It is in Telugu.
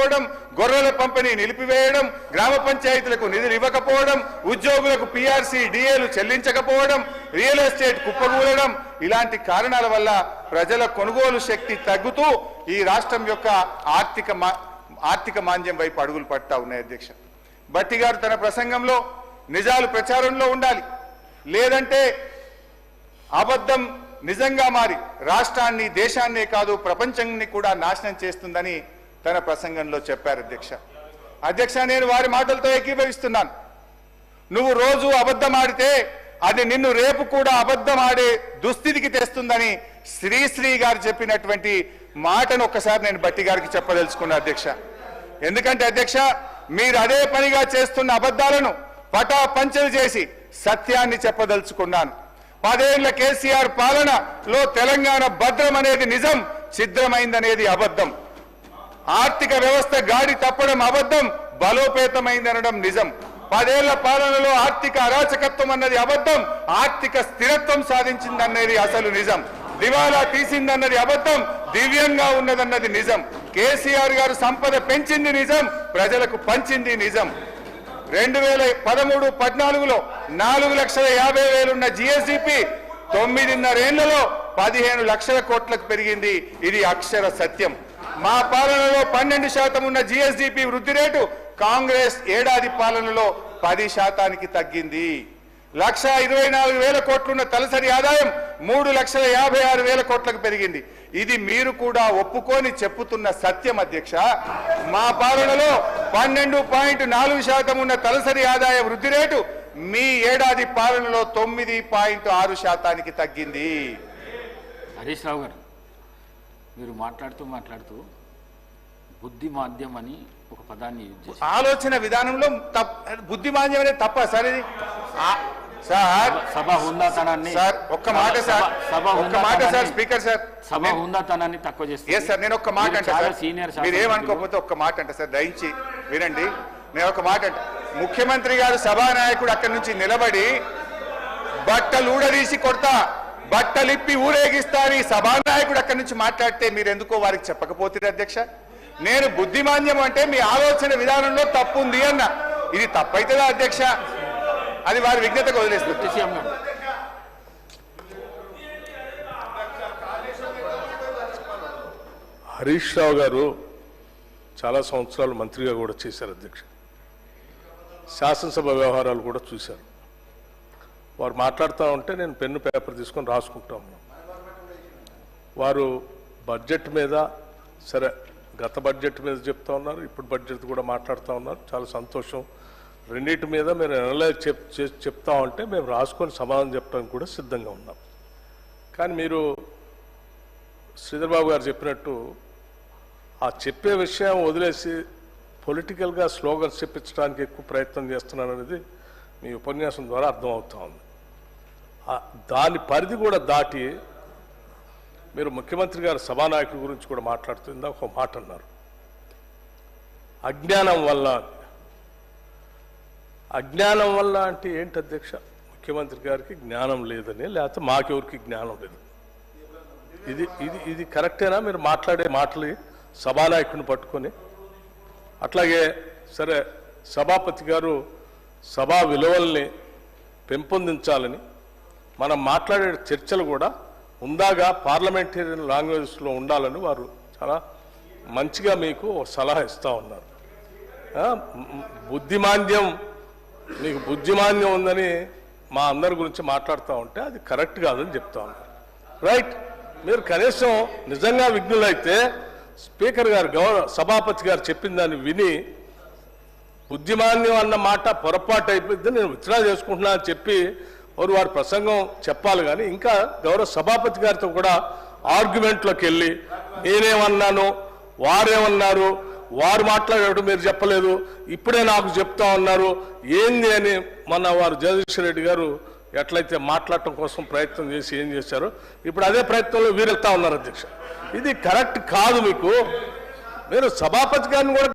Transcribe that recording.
చేయకపోవడం, గొర్రెల పంపిణీ నిలిపివేయడం, గ్రామ పంచాయతీలకు నిధులు ఇవ్వకపోవడం, ఉద్యోగులకు పీఆర్సీ డిఏలు చెల్లించకపోవడం, రియల్ ఎస్టేట్ కుప్పకూలడం, ఇలాంటి కారణాల వల్ల ప్రజల కొనుగోలు శక్తి తగ్గుతూ ఈ రాష్ట్రం యొక్క ఆర్థిక మాంద్యం వైపు అడుగులు పడతా ఉన్నాయి. అధ్యక్ష, భట్టి గారు తన ప్రసంగంలో నిజాలు ప్రచారంలో ఉండాలి, లేదంటే అబద్ధం నిజంగా మారి రాష్ట్రాన్ని, దేశాన్నే కాదు ప్రపంచాన్ని కూడా నాశనం చేస్తుందని తన ప్రసంగంలో చెప్పారు. అధ్యక్ష, నేను వారి మాటలతో ఏకీభవిస్తున్నాను. నువ్వు రోజు అబద్ధం ఆడితే అది నిన్ను రేపు కూడా అబద్ధం ఆడే దుస్థితికి తెస్తుందని శ్రీశ్రీ గారు చెప్పినటువంటి మాటను ఒక్కసారి నేను భట్టి గారికి చెప్పదలుచుకున్నా. అధ్యక్ష, ఎందుకంటే అధ్యక్ష, మీరు అదే పనిగా చేస్తున్న అబద్ధాలను పటాపంచలు చేసి సత్యాన్ని చెప్పదలుచుకున్నాను. 10 ఏళ్ల కేసీఆర్ పాలనలో తెలంగాణ భద్రం అనేది నిజం, ఛిద్రమైందనేది అబద్ధం. ఆర్థిక వ్యవస్థ గాడి తప్పడం అబద్ధం, బలోపేతమైందనడం నిజం. 10 ఏళ్ల పాలనలో ఆర్థిక అరాచకత్వం అన్నది అబద్ధం, ఆర్థిక స్థిరత్వం సాధించిందన్నది అసలు నిజం. దివాలా తీసిందన్నది అబద్ధం, దివ్యంగా ఉన్నదన్నది నిజం. కేసీఆర్ గారు సంపద పెంచింది నిజం, ప్రజలకు పంచింది నిజం. 2013-14లో 4,50,000 ఉన్న జిఎస్డిపి 9.5 ఏళ్లలో 15 లక్షల కోట్లకు పెరిగింది. ఇది అక్షర సత్యం. మా పాలనలో 12% ఉన్న జిఎస్డిపి వృద్ధి రేటు కాంగ్రెస్ ఏడాది పాలనలో 10% తగ్గింది. 1,24,000 కోట్లున్న తలసరి ఆదాయం 3,56,000 కోట్లకు పెరిగింది. ఇది మీరు కూడా ఒప్పుకొని చెప్పుతున్న సత్యం. అధ్యక్ష, మా పాలనలో 12.4% ఉన్న తలసరి ఆదాయ వృద్ధి రేటు మీ ఏడాది పాలనలో 9.6% తగ్గింది. హరీష్ రావు గారు, మీరు మాట్లాడుతూ బుద్ధి మాధ్యం అని ఒక పదాన్ని యూజ్ చేశారు. ఆలోచన విధానంలో బుద్ధి మాధ్యం అనేది తప్ప సార్? ఇది సార్ సభ హుందాతనాన్ని సార్ ఒక్క మాట సార్ స్పీకర్ సార్, సభ హుందాతనాన్ని తక్కువ చేస్తారు. సార్ నేను ఒక్క మాట అంటే సార్, సీనియర్ మీరు ఏమనుకోకపోతే ఒక్క మాట అంటే సార్, దయించి వినండి. నేను ఒక మాట అంటే, ముఖ్యమంత్రి గారు సభానాయకుడు అక్కడి నుంచి నిలబడి బట్టలు ఊడదీసి కొడతా, బట్టలిప్పి ఊరేగిస్తా అని సభానాయకుడు అక్కడి నుంచి మాట్లాడితే మీరు ఎందుకో వారికి చెప్పకపోతే? అధ్యక్ష, నేను బుద్ధిమాన్యం అంటే మీ ఆలోచన విధానంలో తప్పు ఉంది అన్న. ఇది తప్పైతుందా అధ్యక్ష? అది వారి విజ్ఞతకు వదిలేస్తుంది. హరీష్ రావు గారు చాలా సంవత్సరాలు మంత్రిగా కూడా చేశారు. అధ్యక్ష, శాసనసభ వ్యవహారాలు కూడా చూశారు. వారు మాట్లాడుతూ ఉంటే నేను పెన్ను పేపర్ తీసుకొని రాసుకుంటా ఉన్నాను. వారు బడ్జెట్ మీద, సరే గత బడ్జెట్ మీద చెప్తా ఉన్నారు, ఇప్పుడు బడ్జెట్ కూడా మాట్లాడుతూ ఉన్నారు. చాలా సంతోషం. రెండింటి మీద మీరు అనలైజ్ చెప్తా ఉంటే మేము రాసుకొని సమాధానం చెప్పడానికి కూడా సిద్ధంగా ఉన్నాం. కానీ మీరు శ్రీధర్ బాబు గారు చెప్పినట్టు ఆ చెప్పే విషయం వదిలేసి పొలిటికల్గా స్లోగన్స్ చెప్పించడానికి ఎక్కువ ప్రయత్నం చేస్తున్నాను అనేది మీ ఉపన్యాసం ద్వారా అర్థమవుతా ఉంది. దాని పరిధి కూడా దాటి మీరు ముఖ్యమంత్రి గారు సభానాయకుల గురించి కూడా మాట్లాడుతుందా ఒక మాట అన్నారు, అజ్ఞానం వల్ల అంటే ఏంటి అధ్యక్ష? ముఖ్యమంత్రి గారికి జ్ఞానం లేదని, లేకపోతే మాకెవరికి జ్ఞానం లేదు? ఇది కరెక్టేనా? మీరు మాట్లాడే మాటలు సభానాయకుడిని పట్టుకొని, అట్లాగే సరే సభాపతి గారు సభా విలువల్ని పెంపొందించాలని మనం మాట్లాడే చర్చలు కూడా ఉందాగా పార్లమెంటేరియన్ లాంగ్వేజ్లో ఉండాలని వారు చాలా మంచిగా మీకు సలహా ఇస్తూ ఉన్నారు. మీకు బుద్ధిమాంద్యం ఉందని మా అందరి గురించి మాట్లాడుతూ ఉంటే అది కరెక్ట్ కాదని చెప్తా ఉన్నారు. రైట్, మీరు కనీసం నిజంగా విఘ్నులైతే స్పీకర్ గారు సభాపతి గారు చెప్పిన దాన్ని విని బుద్ధిమాన్యం అన్న మాట పొరపాటు అయిపోయింది, నేను విత్డ్రా చేసుకుంటున్నా అని చెప్పి వారి ప్రసంగం చెప్పాలి. కానీ ఇంకా గౌరవ సభాపతి గారితో కూడా ఆర్గ్యుమెంట్లోకి వెళ్ళి నేనేమన్నాను, వారేమన్నారు, వారు మాట్లాడేటప్పుడు మీరు చెప్పలేదు, ఇప్పుడే నాకు చెప్తా ఉన్నారు ఏంది అని మొన్న వారు జగదీశ్వర్ రెడ్డి గారు ఎట్లయితే మాట్లాడటం కోసం ప్రయత్నం చేసి ఏం చేశారో ఇప్పుడు అదే ప్రయత్నంలో వీరెళ్తా ఉన్నారు. అధ్యక్ష, ఇది కరెక్ట్ కాదు. మీరు సభాపతి గారిని కూడా